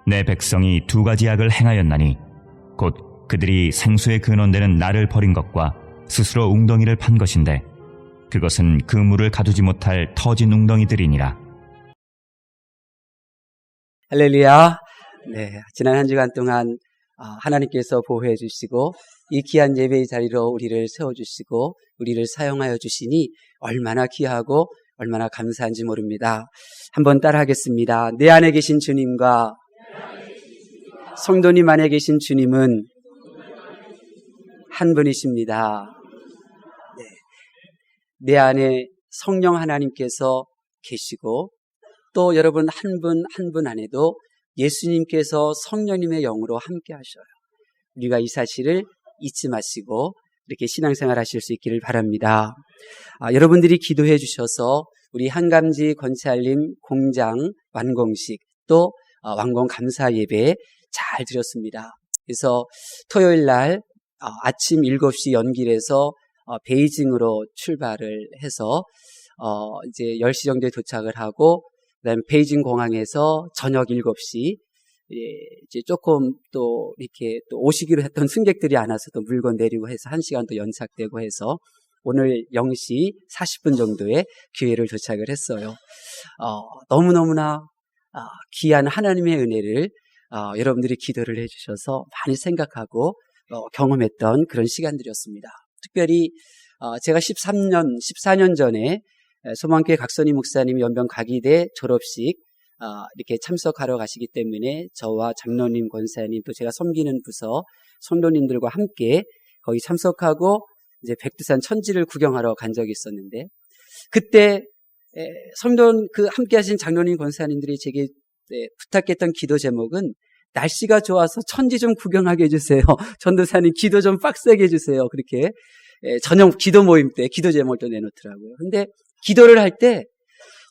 내 백성이 두 가지 악을 행하였나니 곧 그들이 생수의 근원되는 나를 버린 것과 스스로 웅덩이를 판 것인데 그것은 그 물을 가두지 못할 터진 웅덩이들이니라. 할렐루야. 네, 지난 한 주간 동안 하나님께서 보호해 주시고 이 귀한 예배의 자리로 우리를 세워주시고 우리를 사용하여 주시니 얼마나 귀하고 얼마나 감사한지 모릅니다. 한번 따라하겠습니다. 내 안에 계신 주님과 성도님 안에 계신 주님은 한 분이십니다. 네. 내 안에 성령 하나님께서 계시고 또 여러분 한 분 한 분 안에도 예수님께서 성령님의 영으로 함께 하셔요. 우리가 이 사실을 잊지 마시고 이렇게 신앙생활 하실 수 있기를 바랍니다. 여러분들이 기도해 주셔서 우리 한감지 권채알림 공장 완공식 또 완공 감사 예배 잘 드렸습니다. 그래서 토요일 날 아침 7시 연길에서 베이징으로 출발을 해서 이제 10시 정도에 도착을 하고 그다음에 베이징 공항에서 저녁 7시 이제 조금 또 이렇게 또 오시기로 했던 승객들이 안 와서 또 물건 내리고 해서 1시간 또 연착되고 해서 오늘 0시 40분 정도에 교회를 도착을 했어요. 너무너무나 귀한 하나님의 은혜를 여러분들이 기도를 해주셔서 많이 생각하고 경험했던 그런 시간들이었습니다. 특별히 제가 14년 전에 소망교회 각선희 목사님 연변 과기대 졸업식 이렇게 참석하러 가시기 때문에 저와 장로님, 권사님 또 제가 섬기는 부서 성도님들과 함께 거기 참석하고 이제 백두산 천지를 구경하러 간 적이 있었는데 그때 성도 함께 하신 장로님, 권사님들이 제게 부탁했던 기도 제목은 날씨가 좋아서 천지 좀 구경하게 해주세요. 전도사님 기도 좀 빡세게 해주세요. 그렇게 저녁 기도 모임 때 기도 제목을 또 내놓더라고요. 근데 기도를 할 때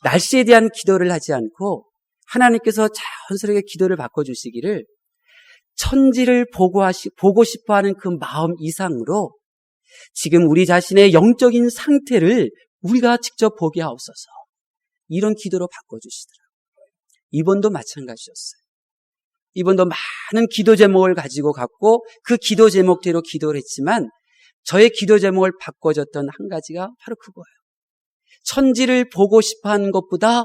날씨에 대한 기도를 하지 않고 하나님께서 자연스럽게 기도를 바꿔주시기를 천지를 보고 싶어하는 그 마음 이상으로 지금 우리 자신의 영적인 상태를 우리가 직접 보게 하옵소서. 이런 기도로 바꿔주시더라고요. 이번도 마찬가지였어요. 이번도 많은 기도 제목을 가지고 갔고 그 기도 제목대로 기도를 했지만 저의 기도 제목을 바꿔줬던 한 가지가 바로 그거예요. 천지를 보고 싶어하는 것보다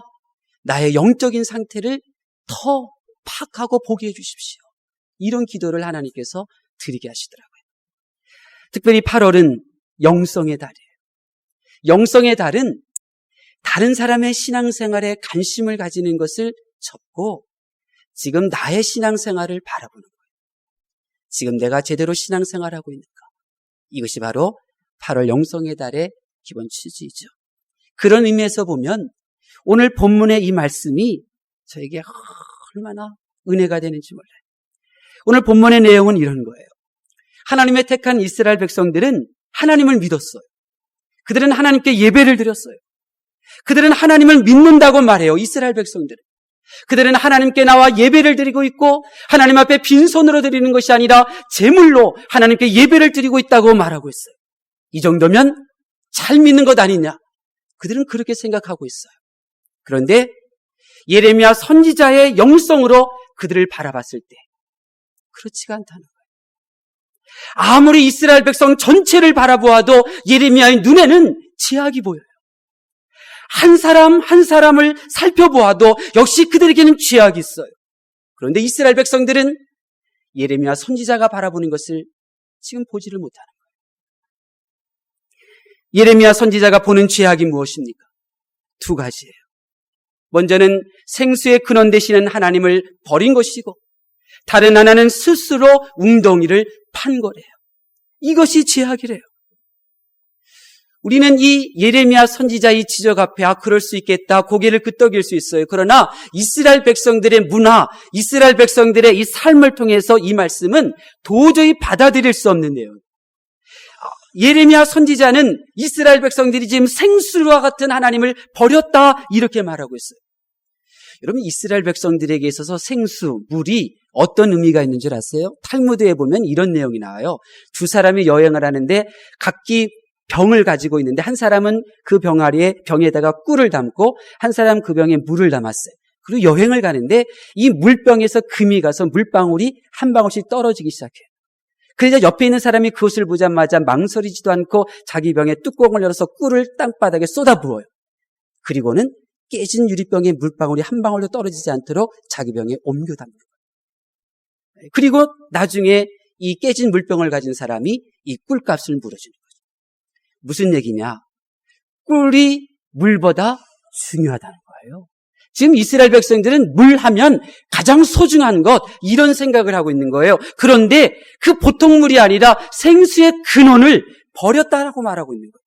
나의 영적인 상태를 더 파악하고 보게 해주십시오. 이런 기도를 하나님께서 드리게 하시더라고요. 특별히 8월은 영성의 달이에요. 영성의 달은 다른 사람의 신앙생활에 관심을 가지는 것을 접고 지금 나의 신앙생활을 바라보는 거예요. 지금 내가 제대로 신앙생활하고 있는가? 이것이 바로 8월 영성의 달의 기본 취지이죠. 그런 의미에서 보면 오늘 본문의 이 말씀이 저에게 얼마나 은혜가 되는지 몰라요. 오늘 본문의 내용은 이런 거예요. 하나님의 택한 이스라엘 백성들은 하나님을 믿었어요. 그들은 하나님께 예배를 드렸어요. 그들은 하나님을 믿는다고 말해요. 이스라엘 백성들은. 그들은 하나님께 나와 예배를 드리고 있고 하나님 앞에 빈손으로 드리는 것이 아니라 제물로 하나님께 예배를 드리고 있다고 말하고 있어요. 이 정도면 잘 믿는 것 아니냐? 그들은 그렇게 생각하고 있어요. 그런데 예레미야 선지자의 영성으로 그들을 바라봤을 때 그렇지가 않다는 거예요. 아무리 이스라엘 백성 전체를 바라보아도 예레미야의 눈에는 죄악이 보여요. 한 사람 한 사람을 살펴보아도 역시 그들에게는 죄악이 있어요. 그런데 이스라엘 백성들은 예레미야 선지자가 바라보는 것을 지금 보지를 못하는 거예요. 예레미야 선지자가 보는 죄악이 무엇입니까? 두 가지예요. 먼저는 생수의 근원 되시는 하나님을 버린 것이고 다른 하나는 스스로 웅덩이를 판 거래요. 이것이 죄악이래요. 우리는 이 예레미야 선지자의 지적 앞에 그럴 수 있겠다 고개를 끄덕일 수 있어요. 그러나 이스라엘 백성들의 문화, 이스라엘 백성들의 이 삶을 통해서 이 말씀은 도저히 받아들일 수 없는 내용. 예레미야 선지자는 이스라엘 백성들이 지금 생수와 같은 하나님을 버렸다 이렇게 말하고 있어요. 여러분 이스라엘 백성들에게 있어서 생수, 물이 어떤 의미가 있는 줄 아세요? 탈무드에 보면 이런 내용이 나와요. 두 사람이 여행을 하는데 각기 병을 가지고 있는데 한 사람은 그 병에다가 꿀을 담고 한 사람 그 병에 물을 담았어요. 그리고 여행을 가는데 이 물병에서 금이 가서 물방울이 한 방울씩 떨어지기 시작해요. 그래서 옆에 있는 사람이 그것을 보자마자 망설이지도 않고 자기 병에 뚜껑을 열어서 꿀을 땅바닥에 쏟아부어요. 그리고는 깨진 유리병에 물방울이 한 방울도 떨어지지 않도록 자기 병에 옮겨 담는 거예요. 그리고 나중에 이 깨진 물병을 가진 사람이 이 꿀값을 물어주는 거죠. 무슨 얘기냐? 꿀이 물보다 중요하다는 거예요. 지금 이스라엘 백성들은 물 하면 가장 소중한 것, 이런 생각을 하고 있는 거예요. 그런데 그 보통 물이 아니라 생수의 근원을 버렸다라고 말하고 있는 거예요.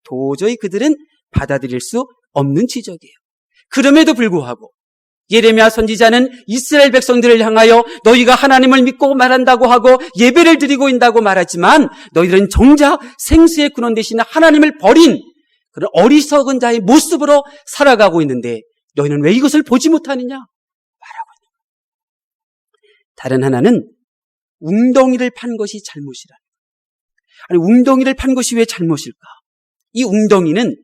도저히 그들은 받아들일 수 없는 지적이에요. 그럼에도 불구하고 예레미야 선지자는 이스라엘 백성들을 향하여 너희가 하나님을 믿고 말한다고 하고 예배를 드리고 있다고 말하지만 너희들은 정작 생수의 근원 대신 하나님을 버린 그런 어리석은 자의 모습으로 살아가고 있는데 너희는 왜 이것을 보지 못하느냐? 말하고 있는 거예요. 다른 하나는 웅덩이를 판 것이 잘못이라. 아니, 웅덩이를 판 것이 왜 잘못일까? 이 웅덩이는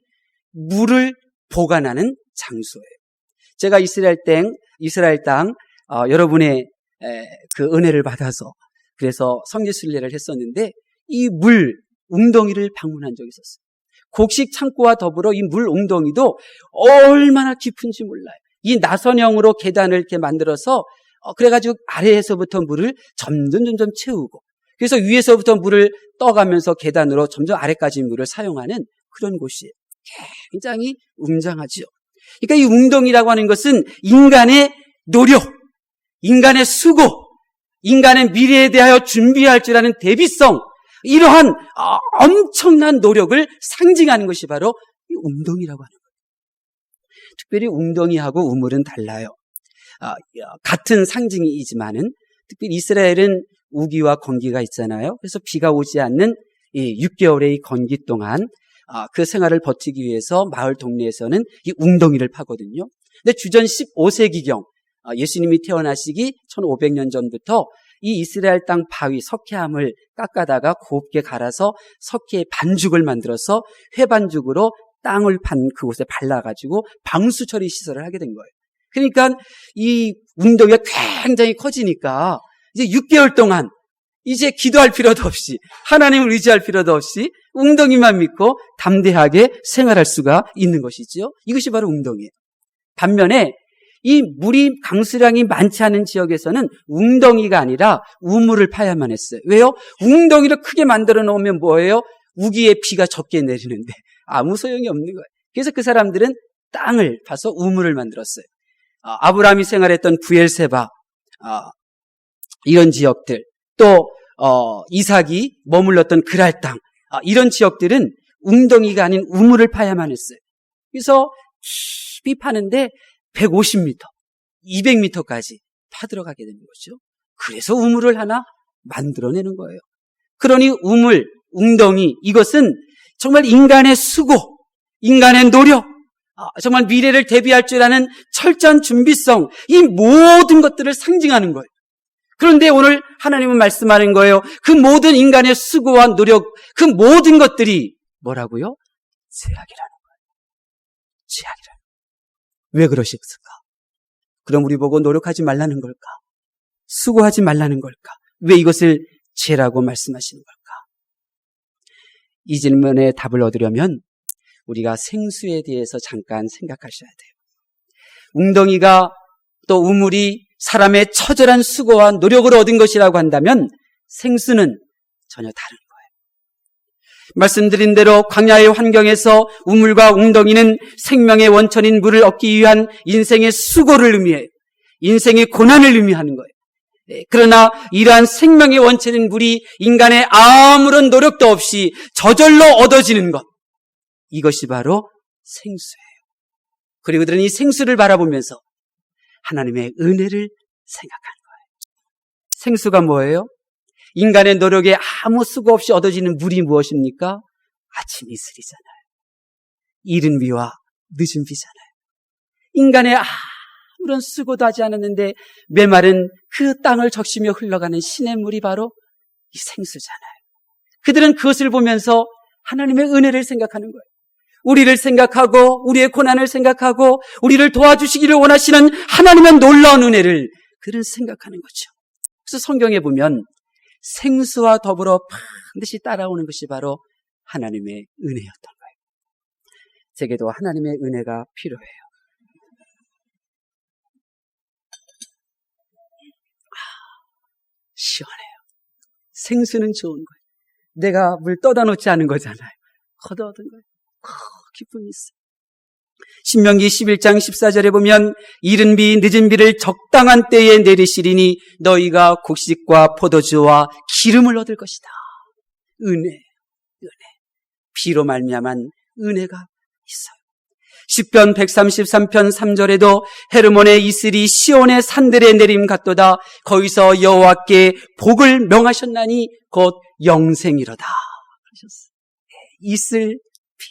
물을 보관하는 장소예요. 제가 이스라엘 땅 여러분의 그 은혜를 받아서 그래서 성지순례를 했었는데 이 물 웅덩이를 방문한 적이 있었어요. 곡식 창고와 더불어 이 물 웅덩이도 얼마나 깊은지 몰라요. 이 나선형으로 계단을 이렇게 만들어서 그래가지고 아래에서부터 물을 점점 채우고 그래서 위에서부터 물을 떠가면서 계단으로 점점 아래까지 물을 사용하는 그런 곳이에요. 굉장히 웅장하죠. 그러니까 이 웅덩이라고 하는 것은 인간의 노력, 인간의 수고, 인간의 미래에 대하여 준비할 줄 아는 대비성, 이러한 엄청난 노력을 상징하는 것이 바로 이 웅덩이라고 하는 거예요. 특별히 웅덩이하고 우물은 달라요. 같은 상징이지만은 특별히 이스라엘은 우기와 건기가 있잖아요. 그래서 비가 오지 않는 이 6개월의 이 건기 동안 그 생활을 버티기 위해서 마을 동네에서는 이 웅덩이를 파거든요. 근데 주전 15세기경 예수님이 태어나시기 1500년 전부터 이 이스라엘 땅 바위 석회암을 깎아다가 곱게 갈아서 석회의 반죽을 만들어서 회반죽으로 땅을 판 그곳에 발라가지고 방수 처리 시설을 하게 된 거예요. 그러니까 이 웅덩이가 굉장히 커지니까 이제 6개월 동안 이제 기도할 필요도 없이 하나님을 의지할 필요도 없이 웅덩이만 믿고 담대하게 생활할 수가 있는 것이죠. 이것이 바로 웅덩이에요. 반면에 이 물이 강수량이 많지 않은 지역에서는 웅덩이가 아니라 우물을 파야만 했어요. 왜요? 웅덩이를 크게 만들어 놓으면 뭐예요? 우기에 비가 적게 내리는데 아무 소용이 없는 거예요. 그래서 그 사람들은 땅을 파서 우물을 만들었어요. 아브라함이 생활했던 부엘세바 이런 지역들 또 이삭이 머물렀던 그랄 땅 이런 지역들은 웅덩이가 아닌 우물을 파야만 했어요. 그래서 깊이 파는데 150m, 200m까지 파들어가게 되는 거죠. 그래서 우물을 하나 만들어내는 거예요. 그러니 우물, 웅덩이 이것은 정말 인간의 수고, 인간의 노력, 정말 미래를 대비할 줄 아는 철저한 준비성 이 모든 것들을 상징하는 거예요. 그런데 오늘 하나님은 말씀하는 거예요. 그 모든 인간의 수고와 노력, 그 모든 것들이 뭐라고요? 죄악이라는 거예요. 죄악이라는 거예요. 왜 그러셨을까? 그럼 우리 보고 노력하지 말라는 걸까? 수고하지 말라는 걸까? 왜 이것을 죄라고 말씀하시는 걸까? 이 질문에 답을 얻으려면 우리가 생수에 대해서 잠깐 생각하셔야 돼요. 웅덩이가 또 우물이 사람의 처절한 수고와 노력을 얻은 것이라고 한다면 생수는 전혀 다른 거예요. 말씀드린 대로 광야의 환경에서 우물과 웅덩이는 생명의 원천인 물을 얻기 위한 인생의 수고를 의미해요. 인생의 고난을 의미하는 거예요. 그러나 이러한 생명의 원천인 물이 인간의 아무런 노력도 없이 저절로 얻어지는 것, 이것이 바로 생수예요. 그리고 그들은 이 생수를 바라보면서 하나님의 은혜를 생각하는 거예요. 생수가 뭐예요? 인간의 노력에 아무 수고 없이 얻어지는 물이 무엇입니까? 아침 이슬이잖아요. 이른 비와 늦은 비잖아요. 인간의 아무런 수고도 하지 않았는데 메마른 그 땅을 적시며 흘러가는 신의 물이 바로 이 생수잖아요. 그들은 그것을 보면서 하나님의 은혜를 생각하는 거예요. 우리를 생각하고 우리의 고난을 생각하고 우리를 도와주시기를 원하시는 하나님의 놀라운 은혜를 그들은 생각하는 거죠. 그래서 성경에 보면 생수와 더불어 반드시 따라오는 것이 바로 하나님의 은혜였던 거예요. 제게도 하나님의 은혜가 필요해요. 시원해요. 생수는 좋은 거예요. 내가 물 떠다 놓지 않은 거잖아요. 걷어 얻은 거예요. 기쁨이 있어요. 신명기 11장 14절에 보면 이른 비 늦은 비를 적당한 때에 내리시리니 너희가 곡식과 포도주와 기름을 얻을 것이다. 은혜. 비로 말미암은 은혜가 있어요. 시편 133편 3절에도 헤르몬의 이슬이 시온의 산들에 내림 같도다. 거기서 여호와께 복을 명하셨나니 곧 영생이로다. 그러셨어요. 이슬, 비,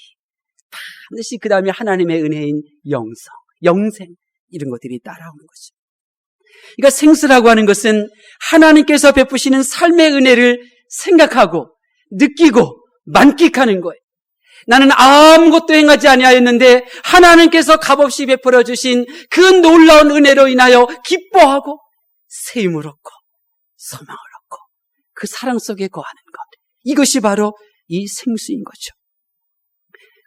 반드시 그 다음에 하나님의 은혜인 영생 이런 것들이 따라오는 거죠. 그러니까 생수라고 하는 것은 하나님께서 베푸시는 삶의 은혜를 생각하고 느끼고 만끽하는 거예요. 나는 아무것도 행하지 아니하였는데 하나님께서 값없이 베풀어 주신 그 놀라운 은혜로 인하여 기뻐하고 세임을 얻고 소망을 얻고 그 사랑 속에 거하는 것. 이것이 바로 이 생수인 거죠.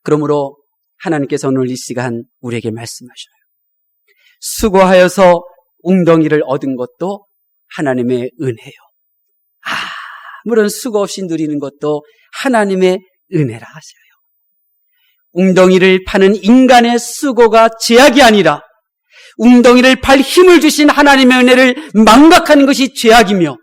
그러므로 하나님께서 오늘 이 시간 우리에게 말씀하셔요. 수고하여서 웅덩이를 얻은 것도 하나님의 은혜요. 물론 수고 없이 누리는 것도 하나님의 은혜라 하셔요. 웅덩이를 파는 인간의 수고가 죄악이 아니라 웅덩이를 팔 힘을 주신 하나님의 은혜를 망각하는 것이 죄악이며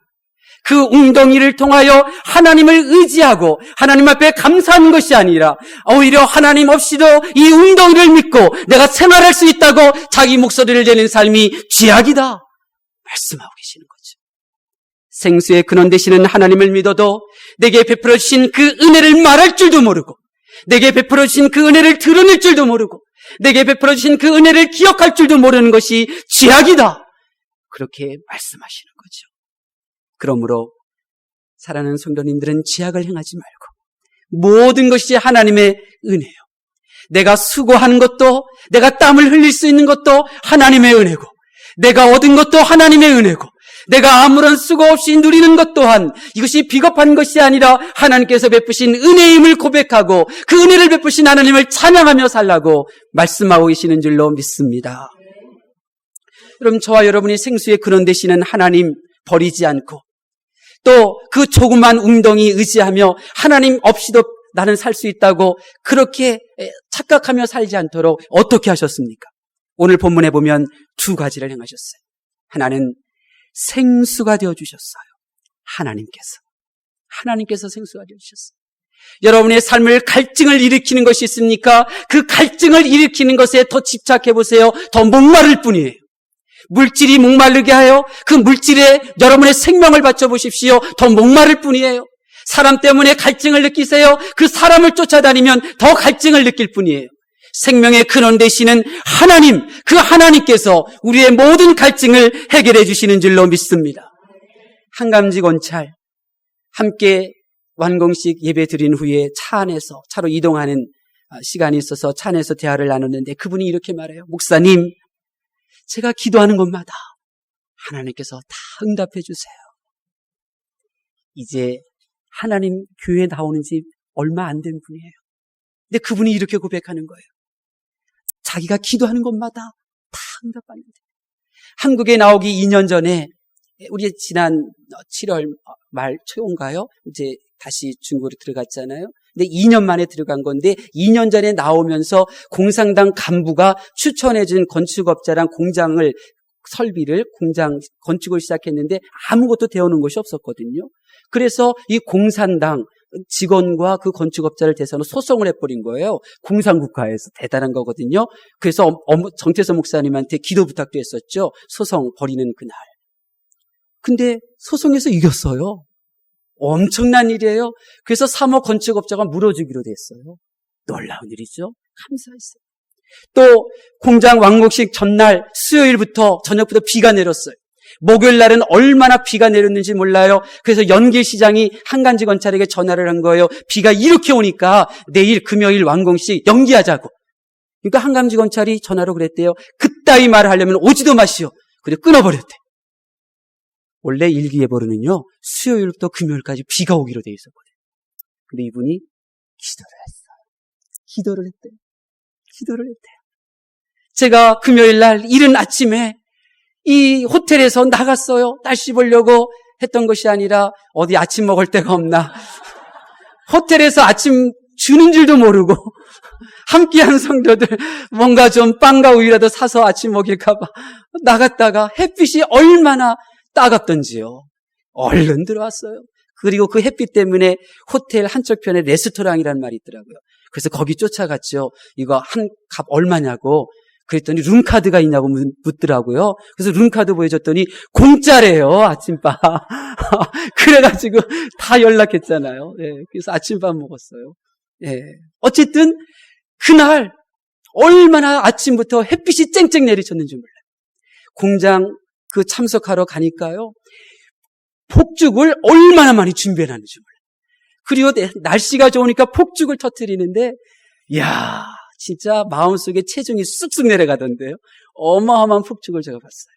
그 웅덩이를 통하여 하나님을 의지하고 하나님 앞에 감사하는 것이 아니라 오히려 하나님 없이도 이 웅덩이를 믿고 내가 생활할 수 있다고 자기 목소리를 내는 삶이 죄악이다 말씀하고 계시는 거죠. 생수의 근원 되시는 하나님을 믿어도 내게 베풀어 주신 그 은혜를 말할 줄도 모르고 내게 베풀어 주신 그 은혜를 드러낼 줄도 모르고 내게 베풀어 주신 그 은혜를 기억할 줄도 모르는 것이 죄악이다. 그렇게 말씀하시는 거죠. 그러므로 사랑하는 성도님들은 죄악을 행하지 말고 모든 것이 하나님의 은혜요. 내가 수고하는 것도 내가 땀을 흘릴 수 있는 것도 하나님의 은혜고 내가 얻은 것도 하나님의 은혜고 내가 아무런 수고 없이 누리는 것 또한 이것이 비겁한 것이 아니라 하나님께서 베푸신 은혜임을 고백하고 그 은혜를 베푸신 하나님을 찬양하며 살라고 말씀하고 계시는 줄로 믿습니다. 여러분, 저와 여러분이 생수의 근원 되시는 하나님 버리지 않고 또 그 조그만 웅덩이 의지하며 하나님 없이도 나는 살 수 있다고 그렇게 착각하며 살지 않도록 어떻게 하셨습니까? 오늘 본문에 보면 두 가지를 행하셨어요. 하나는 생수가 되어주셨어요. 하나님께서 생수가 되어주셨어요. 여러분의 삶을 갈증을 일으키는 것이 있습니까? 그 갈증을 일으키는 것에 더 집착해 보세요. 더 목마를 뿐이에요. 물질이 목마르게 하여 그 물질에 여러분의 생명을 바쳐 보십시오. 더 목마를 뿐이에요. 사람 때문에 갈증을 느끼세요. 그 사람을 쫓아다니면 더 갈증을 느낄 뿐이에요. 생명의 근원 되시는 하나님, 그 하나님께서 우리의 모든 갈증을 해결해 주시는 줄로 믿습니다. 한감지 권찰 함께 완공식 예배 드린 후에 차 안에서 차로 이동하는 시간이 있어서 차 안에서 대화를 나눴는데 그분이 이렇게 말해요. 목사님, 제가 기도하는 곳마다 하나님께서 다 응답해 주세요. 이제 하나님 교회에 나오는 지 얼마 안 된 분이에요. 근데 그분이 이렇게 고백하는 거예요. 자기가 기도하는 곳마다 다 응답받는데. 한국에 나오기 2년 전에 우리 지난 7월 말 초인가요? 이제 다시 중국으로 들어갔잖아요. 근데 2년 만에 들어간 건데 2년 전에 나오면서 공산당 간부가 추천해준 건축업자랑 공장을 설비를 공장 건축을 시작했는데 아무것도 되어놓은 것이 없었거든요. 그래서 이 공산당 직원과 그 건축업자를 대상으로 소송을 해버린 거예요. 공산국가에서. 대단한 거거든요. 그래서 정태서 목사님한테 기도 부탁도 했었죠. 소송 벌이는 그날. 근데 소송에서 이겼어요. 엄청난 일이에요. 그래서 3호 건축업자가 물어주기로 됐어요. 놀라운 일이죠. 감사했어요. 또 공장 완공식 전날 수요일부터 저녁부터 비가 내렸어요. 목요일 날은 얼마나 비가 내렸는지 몰라요. 그래서 연길시장이 한강지검찰에게 전화를 한 거예요. 비가 이렇게 오니까 내일 금요일 완공식 연기하자고. 그러니까 한강지검찰이 전화로 그랬대요. 그따위 말을 하려면 오지도 마시오. 그리고 끊어버렸대. 원래 일기예보로는요, 수요일부터 금요일까지 비가 오기로 돼 있었거든요. 근데 이분이 기도를 했어요. 기도를 했대요. 제가 금요일 날 이른 아침에 이 호텔에서 나갔어요. 날씨 보려고 했던 것이 아니라 어디 아침 먹을 데가 없나. 호텔에서 아침 주는 줄도 모르고 함께한 성도들 뭔가 좀 빵과 우유라도 사서 아침 먹일까 봐 나갔다가 햇빛이 얼마나 따갑던지요. 얼른 들어왔어요. 그리고 그 햇빛 때문에 호텔 한쪽 편에 레스토랑이라는 말이 있더라고요. 그래서 거기 쫓아갔죠. 이거 한 값 얼마냐고. 그랬더니 룸카드가 있냐고 묻더라고요. 그래서 룸카드 보여줬더니 공짜래요, 아침밥. 그래가지고 다 연락했잖아요. 네, 그래서 아침밥 먹었어요. 네. 어쨌든 그날 얼마나 아침부터 햇빛이 쨍쨍 내리쳤는지 몰라요. 공장 그 참석하러 가니까요. 폭죽을 얼마나 많이 준비해놨는지 몰라요. 그리고 날씨가 좋으니까 폭죽을 터뜨리는데 이야, 진짜 마음속에 체중이 쑥쑥 내려가던데요. 어마어마한 폭죽을 제가 봤어요.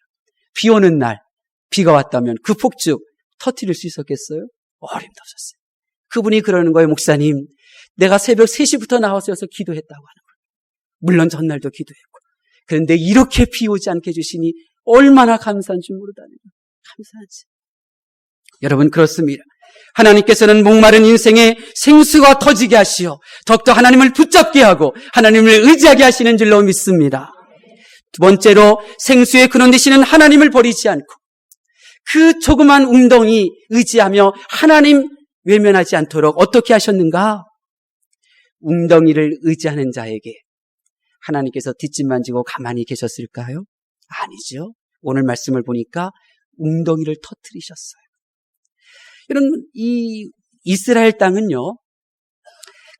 비 오는 날, 비가 왔다면 그 폭죽 터뜨릴 수 있었겠어요? 어림도 없었어요. 그분이 그러는 거예요. 목사님, 내가 새벽 3시부터 나와서 기도했다고 하는 거예요. 물론 전날도 기도했고. 그런데 이렇게 비 오지 않게 해주시니 얼마나 감사한 줄 모르다는 거예요. 감사하지. 여러분, 그렇습니다. 하나님께서는 목마른 인생에 생수가 터지게 하시어 더욱더 하나님을 붙잡게 하고 하나님을 의지하게 하시는 줄로 믿습니다. 두 번째로 생수의 근원 되시는 하나님을 버리지 않고 그 조그만 웅덩이 의지하며 하나님 외면하지 않도록 어떻게 하셨는가? 웅덩이를 의지하는 자에게 하나님께서 뒷짐만 지고 가만히 계셨을까요? 아니죠. 오늘 말씀을 보니까 웅덩이를 터뜨리셨어요. 여러분, 이 이스라엘 땅은요,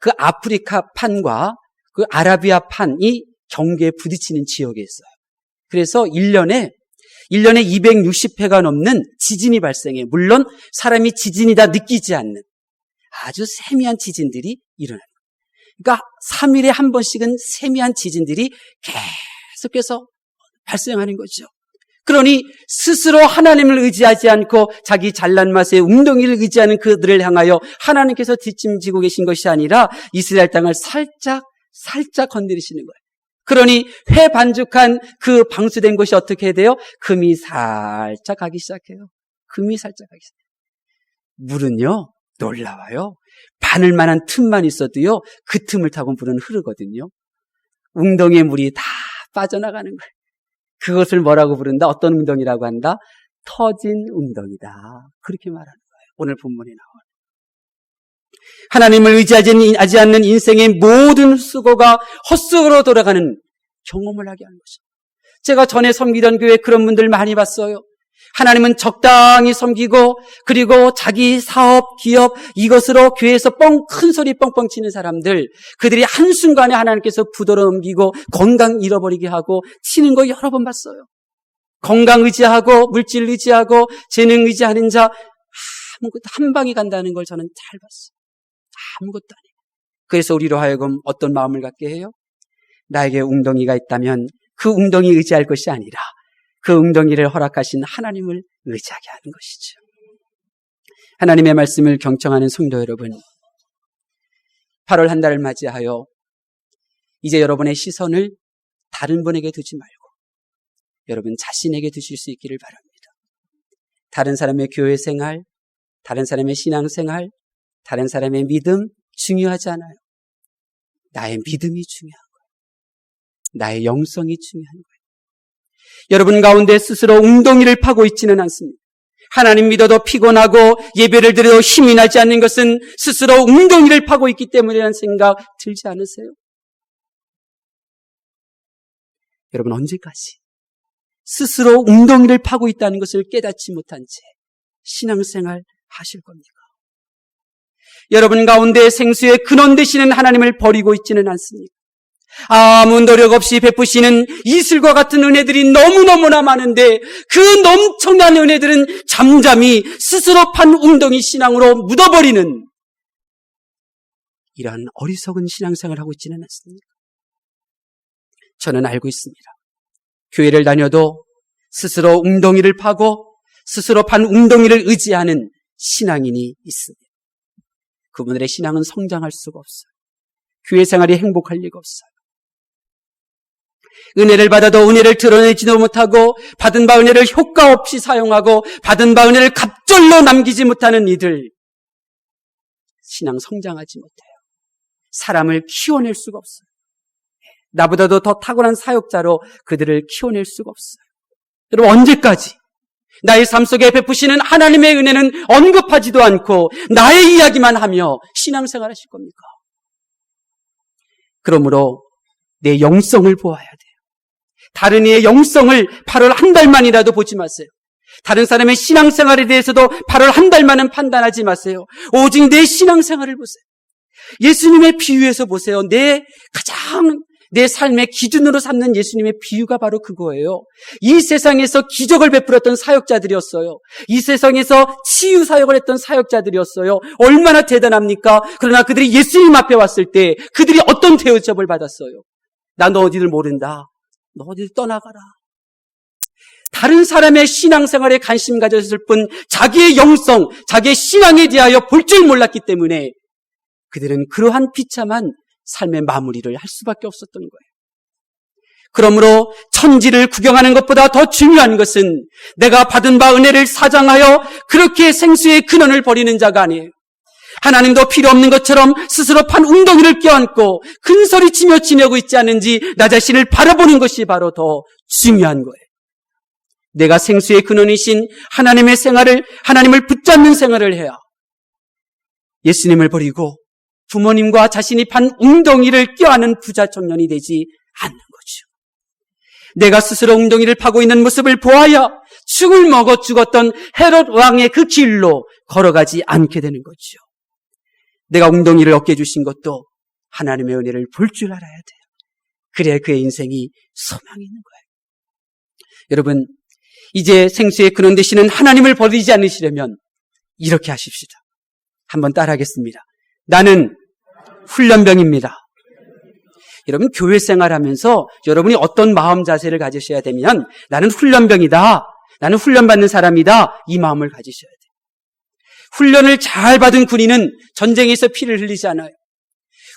그 아프리카 판과 그 아라비아 판이 경계에 부딪히는 지역에 있어요. 그래서 1년에 260회가 넘는 지진이 발생해요. 물론 사람이 지진이다 느끼지 않는 아주 세미한 지진들이 일어나요. 그러니까 3일에 한 번씩은 세미한 지진들이 계속해서 발생하는 거죠. 그러니 스스로 하나님을 의지하지 않고 자기 잘난 맛에 웅덩이를 의지하는 그들을 향하여 하나님께서 뒷짐지고 계신 것이 아니라 이스라엘 땅을 살짝 건드리시는 거예요. 그러니 회 반죽한 그 방수된 곳이 어떻게 돼요? 금이 살짝 가기 시작해요. 물은요, 놀라워요. 바늘만한 틈만 있어도요, 그 틈을 타고 물은 흐르거든요. 웅덩이의 물이 다 빠져나가는 거예요. 그것을 뭐라고 부른다? 어떤 웅덩이라고 한다? 터진 웅덩이다. 그렇게 말하는 거예요. 오늘 본문에 나와요. 하나님을 의지하지 않는 인생의 모든 수고가 헛수고로 돌아가는 경험을 하게 하는 것이죠. 제가 전에 섬기던 교회에 그런 분들 많이 봤어요. 하나님은 적당히 섬기고 그리고 자기 사업, 기업 이것으로 교회에서 큰 소리 뻥뻥 치는 사람들, 그들이 한순간에 하나님께서 부도로 넘기고 건강 잃어버리게 하고 치는 거 여러 번 봤어요. 건강 의지하고 물질 의지하고 재능 의지하는 자 아무것도 한 방에 간다는 걸 저는 잘 봤어요. 아무것도 아니에요. 그래서 우리로 하여금 어떤 마음을 갖게 해요? 나에게 웅덩이가 있다면 그 웅덩이 의지할 것이 아니라 그 웅덩이를 허락하신 하나님을 의지하게 하는 것이죠. 하나님의 말씀을 경청하는 성도 여러분, 8월 한 달을 맞이하여 이제 여러분의 시선을 다른 분에게 두지 말고 여러분 자신에게 두실 수 있기를 바랍니다. 다른 사람의 교회 생활, 다른 사람의 신앙 생활, 다른 사람의 믿음 중요하지 않아요. 나의 믿음이 중요한 거예요. 나의 영성이 중요한 거예요. 여러분 가운데 스스로 웅덩이를 파고 있지는 않습니다. 하나님 믿어도 피곤하고 예배를 드려도 힘이 나지 않는 것은 스스로 웅덩이를 파고 있기 때문이라는 생각 들지 않으세요? 여러분 언제까지 스스로 웅덩이를 파고 있다는 것을 깨닫지 못한 채 신앙생활 하실 겁니까? 여러분 가운데 생수의 근원 되시는 하나님을 버리고 있지는 않습니까? 아무 노력 없이 베푸시는 이슬과 같은 은혜들이 너무너무나 많은데 그 넘쳐난 은혜들은 잠잠히 스스로 판 웅덩이 신앙으로 묻어버리는 이러한 어리석은 신앙생활을 하고 있지는 않습니까? 저는 알고 있습니다. 교회를 다녀도 스스로 웅덩이를 파고 스스로 판 웅덩이를 의지하는 신앙인이 있습니다. 그분들의 신앙은 성장할 수가 없어요. 교회 생활이 행복할 리가 없어요. 은혜를 받아도 은혜를 드러내지도 못하고 받은 바 은혜를 효과 없이 사용하고 받은 바 은혜를 갑절로 남기지 못하는 이들, 신앙 성장하지 못해요. 사람을 키워낼 수가 없어요. 나보다도 더 탁월한 사역자로 그들을 키워낼 수가 없어요. 여러분, 언제까지 나의 삶 속에 베푸시는 하나님의 은혜는 언급하지도 않고 나의 이야기만 하며 신앙생활 하실 겁니까? 그러므로 내 영성을 보아야 돼요. 다른 이의 영성을 8월 한 달만이라도 보지 마세요. 다른 사람의 신앙생활에 대해서도 8월 한 달만은 판단하지 마세요. 오직 내 신앙생활을 보세요. 예수님의 비유에서 보세요. 내 삶의 기준으로 삼는 예수님의 비유가 바로 그거예요. 이 세상에서 기적을 베풀었던 사역자들이었어요. 이 세상에서 치유 사역을 했던 사역자들이었어요. 얼마나 대단합니까? 그러나 그들이 예수님 앞에 왔을 때 그들이 어떤 대우접을 받았어요? 나 너 어디를 모른다. 너 어디를 떠나가라. 다른 사람의 신앙생활에 관심 가졌을 뿐 자기의 영성, 자기의 신앙에 대하여 볼 줄 몰랐기 때문에 그들은 그러한 비참한 삶의 마무리를 할 수밖에 없었던 거예요. 그러므로 천지를 구경하는 것보다 더 중요한 것은 내가 받은 바 은혜를 사장하여 그렇게 생수의 근원을 버리는 자가 아니에요. 하나님도 필요 없는 것처럼 스스로 판 웅덩이를 껴안고 큰소리치며 지내고 있지 않은지 나 자신을 바라보는 것이 바로 더 중요한 거예요. 내가 생수의 근원이신 하나님의 생활을, 하나님을 붙잡는 생활을 해야 예수님을 버리고 부모님과 자신이 판 웅덩이를 껴안은 부자 청년이 되지 않는 거죠. 내가 스스로 웅덩이를 파고 있는 모습을 보아야 죽을 먹어 죽었던 헤롯 왕의 그 길로 걸어가지 않게 되는 거죠. 내가 웅덩이를 얻게 주신 것도 하나님의 은혜를 볼 줄 알아야 돼요. 그래야 그의 인생이 소망이 있는 거예요. 여러분, 이제 생수의 근원 되시는 하나님을 버리지 않으시려면 이렇게 하십시다. 한번 따라하겠습니다. 나는 훈련병입니다. 여러분, 교회 생활하면서 여러분이 어떤 마음 자세를 가지셔야 되면 나는 훈련병이다. 나는 훈련받는 사람이다. 이 마음을 가지셔야 돼요. 훈련을 잘 받은 군인은 전쟁에서 피를 흘리지 않아요.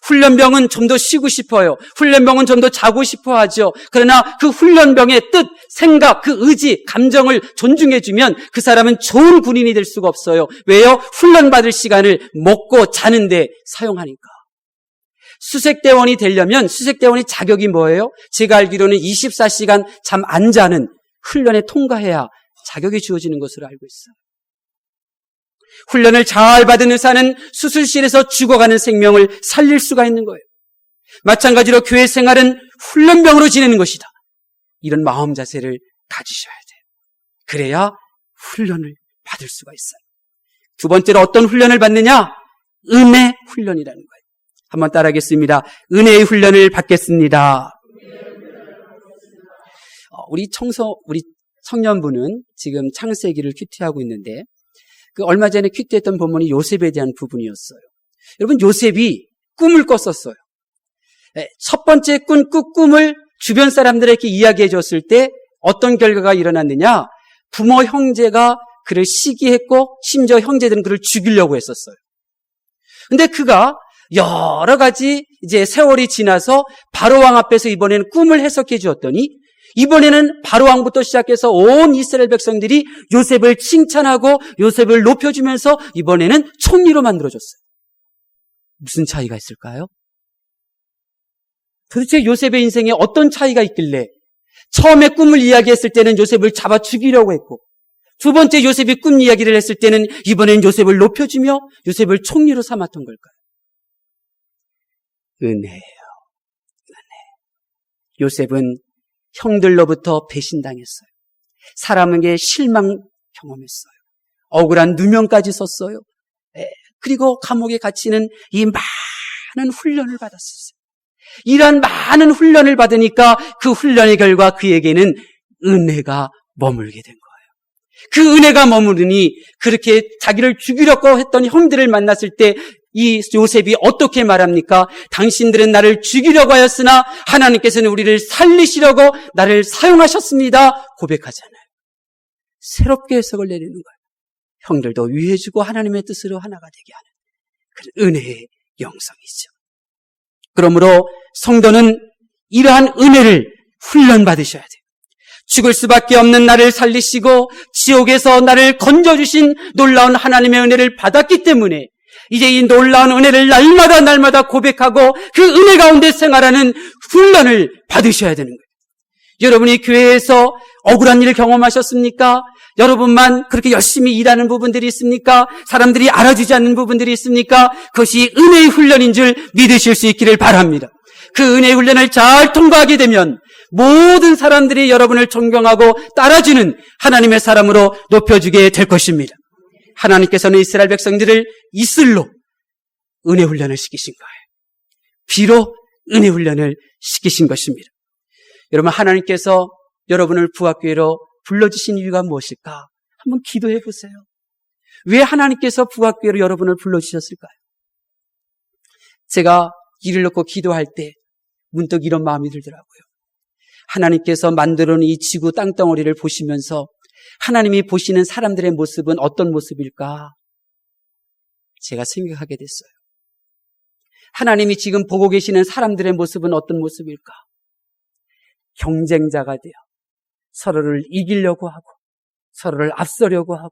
훈련병은 좀 더 쉬고 싶어요. 훈련병은 좀 더 자고 싶어 하죠. 그러나 그 훈련병의 뜻, 생각, 그 의지, 감정을 존중해주면 그 사람은 좋은 군인이 될 수가 없어요. 왜요? 훈련받을 시간을 먹고 자는데 사용하니까. 수색대원이 되려면 수색대원이 자격이 뭐예요? 제가 알기로는 24시간 잠 안 자는 훈련에 통과해야 자격이 주어지는 것으로 알고 있어요. 훈련을 잘 받은 의사는 수술실에서 죽어가는 생명을 살릴 수가 있는 거예요. 마찬가지로 교회 생활은 훈련병으로 지내는 것이다. 이런 마음 자세를 가지셔야 돼요. 그래야 훈련을 받을 수가 있어요. 두 번째로 어떤 훈련을 받느냐? 은혜 훈련이라는 거예요. 한번 따라하겠습니다. 은혜의 훈련을 받겠습니다. 우리 청년부는 지금 창세기를 큐티하고 있는데 그 얼마 전에 큐티했던 본문이 요셉에 대한 부분이었어요. 여러분, 요셉이 꿈을 꿨었어요. 첫 번째 꿈을 주변 사람들에게 이야기해 줬을 때 어떤 결과가 일어났느냐? 부모 형제가 그를 시기했고 심지어 형제들은 그를 죽이려고 했었어요. 근데 그가 여러 가지 이제 세월이 지나서 바로왕 앞에서 이번에는 꿈을 해석해 주었더니 이번에는 바로왕부터 시작해서 온 이스라엘 백성들이 요셉을 칭찬하고 요셉을 높여주면서 이번에는 총리로 만들어줬어요. 무슨 차이가 있을까요? 도대체 요셉의 인생에 어떤 차이가 있길래 처음에 꿈을 이야기했을 때는 요셉을 잡아 죽이려고 했고 두 번째 요셉이 꿈 이야기를 했을 때는 이번엔 요셉을 높여주며 요셉을 총리로 삼았던 걸까요? 은혜예요. 은혜. 요셉은 형들로부터 배신당했어요. 사람에게 실망 경험했어요. 억울한 누명까지 썼어요. 그리고 감옥에 갇히는 이 많은 훈련을 받았어요. 이러한 많은 훈련을 받으니까 그 훈련의 결과 그에게는 은혜가 머물게 된 거예요. 그 은혜가 머무르니 그렇게 자기를 죽이려고 했던 형들을 만났을 때 이 요셉이 어떻게 말합니까? 당신들은 나를 죽이려고 하였으나 하나님께서는 우리를 살리시려고 나를 사용하셨습니다. 고백하잖아요. 새롭게 해석을 내리는 거예요. 형들도 위해주고 하나님의 뜻으로 하나가 되게 하는 그런 은혜의 영성이죠. 그러므로 성도는 이러한 은혜를 훈련받으셔야 돼요. 죽을 수밖에 없는 나를 살리시고 지옥에서 나를 건져주신 놀라운 하나님의 은혜를 받았기 때문에 이제 이 놀라운 은혜를 날마다 고백하고 그 은혜 가운데 생활하는 훈련을 받으셔야 되는 거예요. 여러분이 교회에서 억울한 일을 경험하셨습니까? 여러분만 그렇게 열심히 일하는 부분들이 있습니까? 사람들이 알아주지 않는 부분들이 있습니까? 그것이 은혜의 훈련인 줄 믿으실 수 있기를 바랍니다. 그 은혜의 훈련을 잘 통과하게 되면 모든 사람들이 여러분을 존경하고 따라주는 하나님의 사람으로 높여주게 될 것입니다. 하나님께서는 이스라엘 백성들을 이슬로 은혜 훈련을 시키신 거예요. 비로 은혜 훈련을 시키신 것입니다. 여러분, 하나님께서 여러분을 부학교회로 불러주신 이유가 무엇일까? 한번 기도해 보세요. 왜 하나님께서 부학교회로 여러분을 불러주셨을까요? 제가 일을 놓고 기도할 때 문득 이런 마음이 들더라고요. 하나님께서 만들어 놓은 이 지구 땅덩어리를 보시면서 하나님이 보시는 사람들의 모습은 어떤 모습일까? 제가 생각하게 됐어요. 하나님이 지금 보고 계시는 사람들의 모습은 어떤 모습일까? 경쟁자가 되어 서로를 이기려고 하고 서로를 앞서려고 하고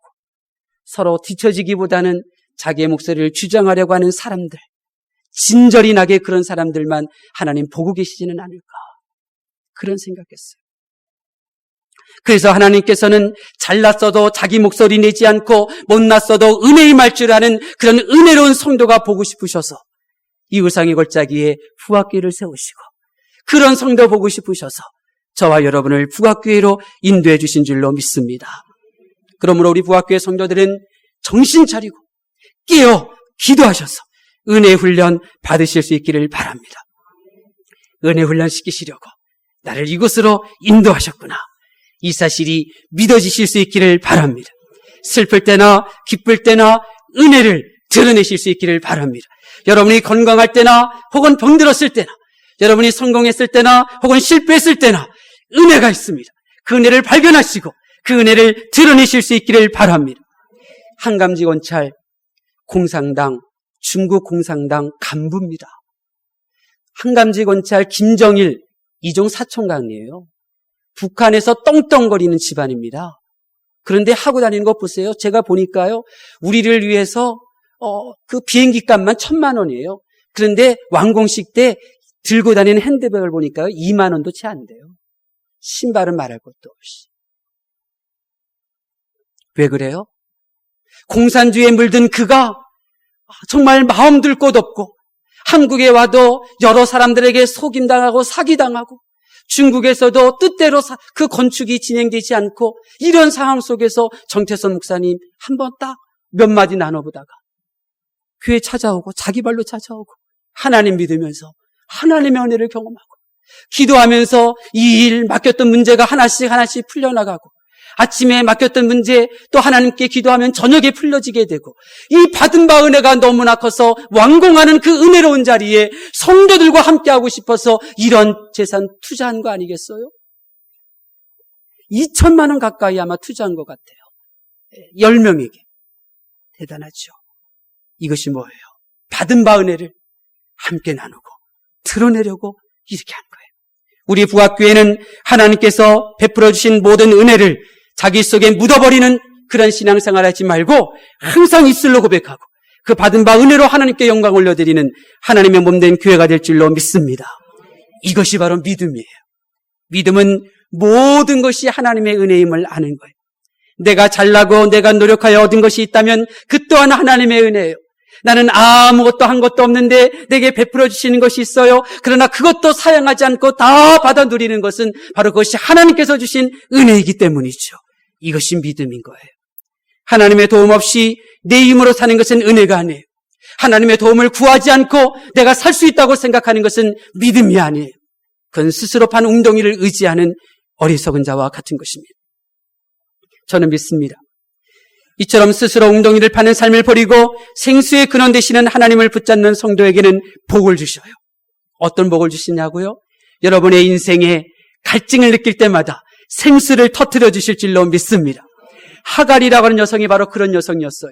서로 뒤처지기보다는 자기의 목소리를 주장하려고 하는 사람들, 진절이 나게 그런 사람들만 하나님 보고 계시지는 않을까? 그런 생각했어요. 그래서 하나님께서는 잘났어도 자기 목소리 내지 않고 못났어도 은혜의 말줄 아는 그런 은혜로운 성도가 보고 싶으셔서 이 우상의 골짜기에 부학교회를 세우시고 그런 성도 보고 싶으셔서 저와 여러분을 부학교회로 인도해 주신 줄로 믿습니다. 그러므로 우리 부학교회 성도들은 정신 차리고 깨어 기도하셔서 은혜 훈련 받으실 수 있기를 바랍니다. 은혜 훈련 시키시려고 나를 이곳으로 인도하셨구나. 이 사실이 믿어지실 수 있기를 바랍니다. 슬플 때나 기쁠 때나 은혜를 드러내실 수 있기를 바랍니다. 여러분이 건강할 때나 혹은 병들었을 때나 여러분이 성공했을 때나 혹은 실패했을 때나 은혜가 있습니다. 그 은혜를 발견하시고 그 은혜를 드러내실 수 있기를 바랍니다. 한감지 원찰 공산당, 중국 공산당 간부입니다. 한감지 원찰 김정일 이종 사촌강이에요. 북한에서 떵떵거리는 집안입니다. 그런데 하고 다니는 거 보세요. 제가 보니까요, 우리를 위해서 그 비행기 값만 1,000만 원이에요. 그런데 완공식 때 들고 다니는 핸드백을 보니까요, 2만 원도 채 안 돼요. 신발은 말할 것도 없이. 왜 그래요? 공산주의에 물든 그가 정말 마음 둘 곳 없고 한국에 와도 여러 사람들에게 속임당하고 사기당하고 중국에서도 뜻대로 그 건축이 진행되지 않고 이런 상황 속에서 정태선 목사님 한번 딱 몇 마디 나눠보다가 교회 찾아오고 자기 발로 찾아오고 하나님 믿으면서 하나님의 은혜를 경험하고 기도하면서 이 일 맡겼던 문제가 하나씩 풀려나가고 아침에 맡겼던 문제 또 하나님께 기도하면 저녁에 풀려지게 되고 이 받은 바 은혜가 너무나 커서 완공하는 그 은혜로운 자리에 성도들과 함께하고 싶어서 이런 재산 투자한 거 아니겠어요? 2,000만 원 가까이 아마 투자한 것 같아요. 10명에게. 대단하죠. 이것이 뭐예요? 받은 바 은혜를 함께 나누고 드러내려고 이렇게 한 거예요. 우리 부학교회는 하나님께서 베풀어 주신 모든 은혜를 자기 속에 묻어버리는 그런 신앙생활 하지 말고 항상 입술로 고백하고 그 받은 바 은혜로 하나님께 영광 올려드리는 하나님의 몸된 교회가 될 줄로 믿습니다. 이것이 바로 믿음이에요. 믿음은 모든 것이 하나님의 은혜임을 아는 거예요. 내가 잘나고 내가 노력하여 얻은 것이 있다면 그 또한 하나님의 은혜예요. 나는 아무것도 한 것도 없는데 내게 베풀어 주시는 것이 있어요. 그러나 그것도 사양하지 않고 다 받아 누리는 것은 바로 그것이 하나님께서 주신 은혜이기 때문이죠. 이것이 믿음인 거예요. 하나님의 도움 없이 내 힘으로 사는 것은 은혜가 아니에요. 하나님의 도움을 구하지 않고 내가 살 수 있다고 생각하는 것은 믿음이 아니에요. 그건 스스로 판 웅덩이를 의지하는 어리석은 자와 같은 것입니다. 저는 믿습니다. 이처럼 스스로 웅덩이를 파는 삶을 버리고 생수의 근원 되시는 하나님을 붙잡는 성도에게는 복을 주셔요. 어떤 복을 주시냐고요? 여러분의 인생에 갈증을 느낄 때마다 생수를 터뜨려 주실 줄로 믿습니다. 하갈이라고 하는 여성이 바로 그런 여성이었어요.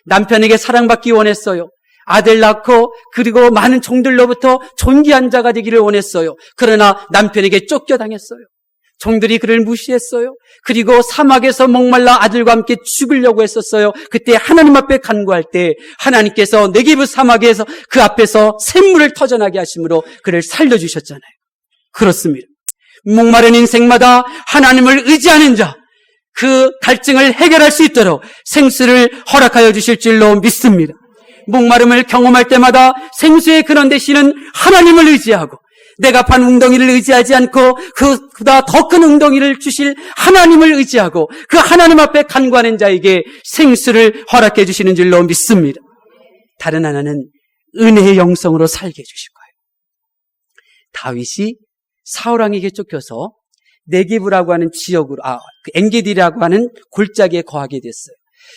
남편에게 사랑받기 원했어요. 아들 낳고 그리고 많은 종들로부터 존귀한 자가 되기를 원했어요. 그러나 남편에게 쫓겨당했어요. 종들이 그를 무시했어요. 그리고 사막에서 목말라 아들과 함께 죽으려고 했었어요. 그때 하나님 앞에 간구할 때 하나님께서 네게브 사막에서 그 앞에서 샘물을 터져나게 하심으로 그를 살려주셨잖아요. 그렇습니다. 목마른 인생마다 하나님을 의지하는 자, 그 갈증을 해결할 수 있도록 생수를 허락하여 주실 줄로 믿습니다. 목마름을 경험할 때마다 생수의 근원 되시는 하나님을 의지하고 내가 판 웅덩이를 의지하지 않고 그보다 더 큰 웅덩이를 주실 하나님을 의지하고 그 하나님 앞에 간구하는 자에게 생수를 허락해 주시는 줄로 믿습니다. 다른 하나는 은혜의 영성으로 살게 해주실 거예요. 다윗이 사울왕에게 쫓겨서 네게브라고 하는 지역으로, 엔게디라고 하는 골짜기에 거하게 됐어요.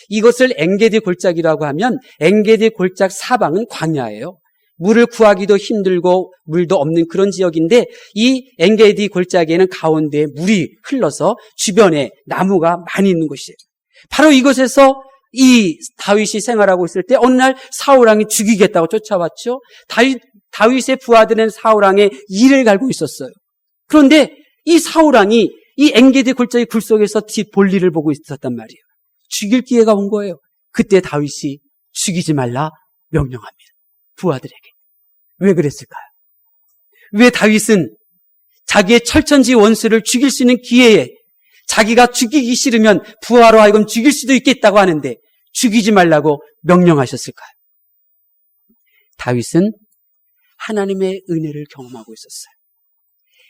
이것을 엔게디 골짜기라고 하면 엔게디 골짜기 사방은 광야예요. 물을 구하기도 힘들고 물도 없는 그런 지역인데 이 엔게디 골짜기에는 가운데에 물이 흘러서 주변에 나무가 많이 있는 곳이에요. 바로 이곳에서 이 다윗이 생활하고 있을 때 어느 날 사울왕이 죽이겠다고 쫓아왔죠. 다윗의 부하들은 사울왕의 이를 갈고 있었어요. 그런데 이 사울왕이 이 엔게디 골짜기 굴 속에서 볼일을 보고 있었단 말이에요. 죽일 기회가 온 거예요. 그때 다윗이 죽이지 말라 명령합니다. 부하들에게. 왜 그랬을까요? 왜 다윗은 자기의 철천지 원수를 죽일 수 있는 기회에 자기가 죽이기 싫으면 부하로 하여금 죽일 수도 있겠다고 하는데 죽이지 말라고 명령하셨을까요? 다윗은 하나님의 은혜를 경험하고 있었어요.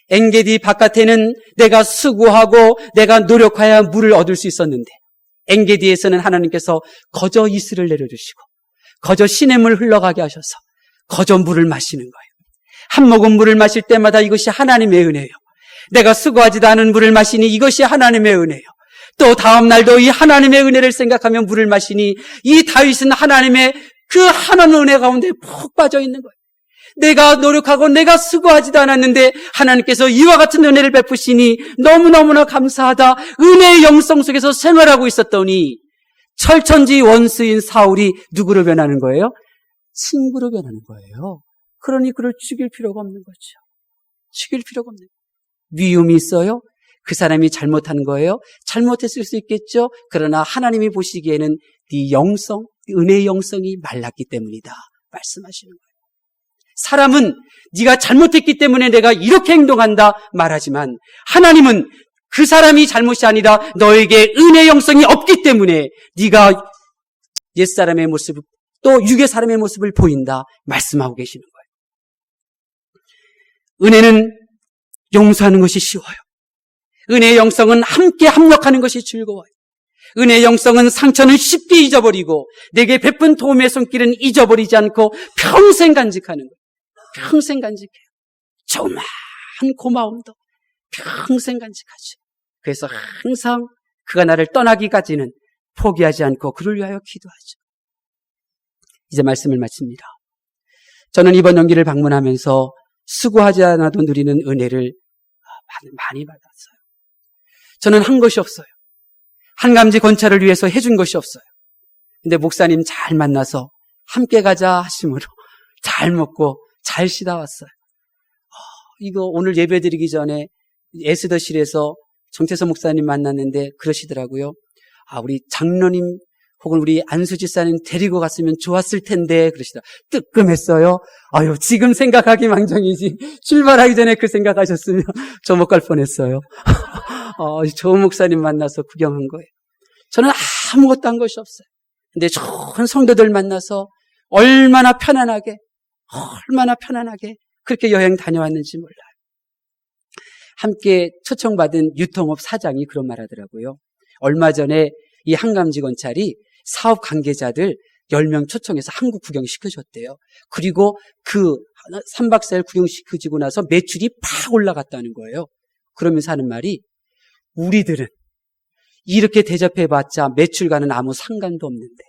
엔게디 바깥에는 내가 수고하고 내가 노력해야 물을 얻을 수 있었는데 엔게디에서는 하나님께서 거저 이슬을 내려주시고 거저 시냇물 흘러가게 하셔서 거저 물을 마시는 거예요. 한 모금 물을 마실 때마다 이것이 하나님의 은혜예요. 내가 수고하지도 않은 물을 마시니 이것이 하나님의 은혜예요. 또 다음 날도 이 하나님의 은혜를 생각하며 물을 마시니 이 다윗은 하나님의 그 하나님 은혜 가운데 푹 빠져 있는 거예요. 내가 노력하고 내가 수고하지도 않았는데 하나님께서 이와 같은 은혜를 베푸시니 너무너무나 감사하다. 은혜의 영성 속에서 생활하고 있었더니 철천지 원수인 사울이 누구로 변하는 거예요? 친구로 변하는 거예요. 그러니 그를 죽일 필요가 없는 거죠. 죽일 필요가 없는 거예요. 미움이 있어요? 그 사람이 잘못한 거예요? 잘못했을 수 있겠죠? 그러나 하나님이 보시기에는 네 영성, 은혜의 영성이 말랐기 때문이다 말씀하시는 거예요. 사람은 네가 잘못했기 때문에 내가 이렇게 행동한다 말하지만 하나님은 그 사람이 잘못이 아니라 너에게 은혜의 영성이 없기 때문에 네가 옛사람의 모습 또 육의 사람의 모습을 보인다 말씀하고 계시는 거예요. 은혜는 용서하는 것이 쉬워요. 은혜의 영성은 함께 합력하는 것이 즐거워요. 은혜의 영성은 상처는 쉽게 잊어버리고 내게 베푼 도움의 손길은 잊어버리지 않고 평생 간직하는 거예요. 평생 간직해요. 조그만 고마움도 평생 간직하죠. 그래서 항상 그가 나를 떠나기까지는 포기하지 않고 그를 위하여 기도하죠. 이제 말씀을 마칩니다. 저는 이번 연기를 방문하면서 수고하지 않아도 누리는 은혜를 많이 받았어요. 저는 한 것이 없어요. 한감지 건차를 위해서 해준 것이 없어요. 근데 목사님 잘 만나서 함께 가자 하심으로 잘 먹고 잘 쉬다 왔어요. 이거 오늘 예배 드리기 전에 에스더실에서 정태서 목사님 만났는데 그러시더라고요. 우리 장로님 혹은 우리 안수 집사님 데리고 갔으면 좋았을 텐데 그러시더라고요. 뜨끔했어요. 지금 생각하기 망정이지 출발하기 전에 그 생각하셨으면 저 못 갈 뻔했어요. 좋은 목사님 만나서 구경한 거예요. 저는 아무것도 한 것이 없어요. 근데 좋은 성도들 만나서 얼마나 편안하게 그렇게 여행 다녀왔는지 몰라요. 함께 초청받은 유통업 사장이 그런 말 하더라고요. 얼마 전에 이 한감지 건찰이 사업 관계자들 10명 초청해서 한국 구경시켜줬대요. 그리고 그 3박 4일 구경시켜주고 나서 매출이 팍 올라갔다는 거예요. 그러면서 하는 말이, 우리들은 이렇게 대접해봤자 매출과는 아무 상관도 없는데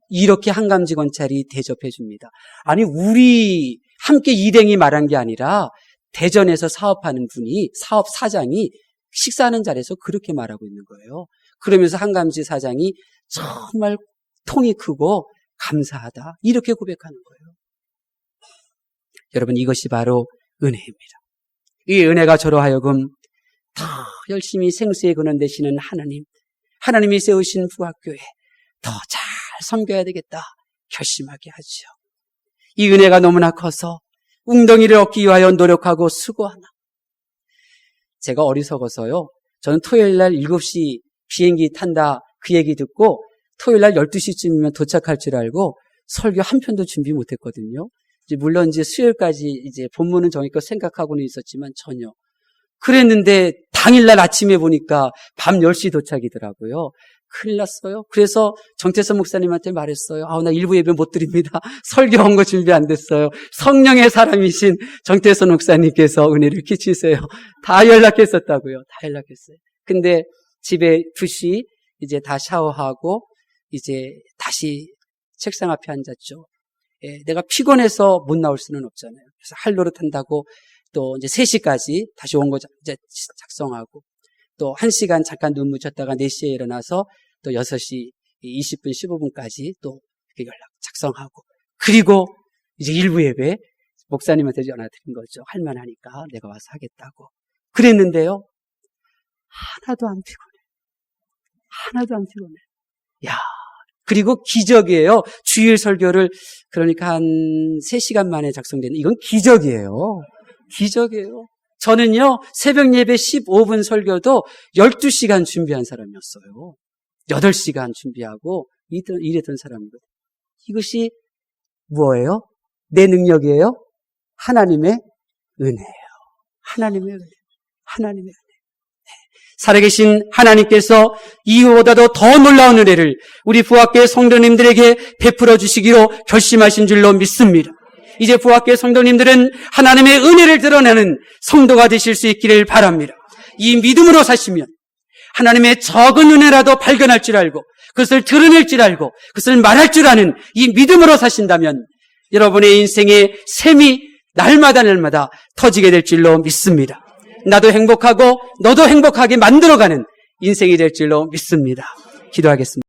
이렇게 한감직원찰이 대접해 줍니다. 아니, 우리 함께 일행이 말한 게 아니라 대전에서 사업하는 분이, 사업 사장이 식사하는 자리에서 그렇게 말하고 있는 거예요. 그러면서 한감지 사장이 정말 통이 크고 감사하다, 이렇게 고백하는 거예요. 여러분, 이것이 바로 은혜입니다. 이 은혜가 저로 하여금 더 열심히 생수의 근원 되시는 하나님, 하나님이 세우신 부학교에 더 잘 섬겨야 되겠다 결심하게 하죠. 이 은혜가 너무나 커서 웅덩이를 얻기 위하여 노력하고 수고하나. 제가 어리석어서요, 저는 토요일 날 7시 비행기 탄다 그 얘기 듣고 토요일 날 12시쯤이면 도착할 줄 알고 설교 한 편도 준비 못 했거든요. 물론 수요일까지 본문은 정의껏 생각하고는 있었지만 전혀. 그랬는데 당일날 아침에 보니까 밤 10시 도착이더라고요. 큰일 났어요. 그래서 정태선 목사님한테 말했어요. 나 일부 예배 못 드립니다. 설교한 거 준비 안 됐어요. 성령의 사람이신 정태선 목사님께서 은혜를 끼치세요. 다 연락했었다고요. 다 연락했어요. 근데 집에 2시 이제 다 샤워하고 이제 다시 책상 앞에 앉았죠. 내가 피곤해서 못 나올 수는 없잖아요. 그래서 할 노릇 한다고 또 이제 3시까지 다시 원고 작성하고 또 1시간 잠깐 눈 묻혔다가 4시에 일어나서 또 6시 20분, 15분까지 또 연락 작성하고, 그리고 이제 일부 예배 목사님한테 전화 드린 거죠. 할만하니까 내가 와서 하겠다고. 그랬는데요, 하나도 안 피곤해. 하나도 안 피곤해. 야, 그리고 기적이에요. 주일 설교를 그러니까 한 3시간 만에 작성되는, 이건 기적이에요. 기적이에요. 저는요, 새벽 예배 15분 설교도 12시간 준비한 사람이었어요. 8시간 준비하고 이랬던 사람이거든요. 이것이 뭐예요? 내 능력이에요? 하나님의 은혜예요. 하나님의 은혜. 하나님의 은혜. 살아계신 하나님께서 이보다도 더 놀라운 은혜를 우리 부학교의 성도님들에게 베풀어 주시기로 결심하신 줄로 믿습니다. 이제 부학교의 성도님들은 하나님의 은혜를 드러내는 성도가 되실 수 있기를 바랍니다. 이 믿음으로 사시면 하나님의 적은 은혜라도 발견할 줄 알고 그것을 드러낼 줄 알고 그것을 말할 줄 아는 이 믿음으로 사신다면 여러분의 인생의 샘이 날마다 터지게 될 줄로 믿습니다. 나도 행복하고 너도 행복하게 만들어가는 인생이 될 줄로 믿습니다. 기도하겠습니다.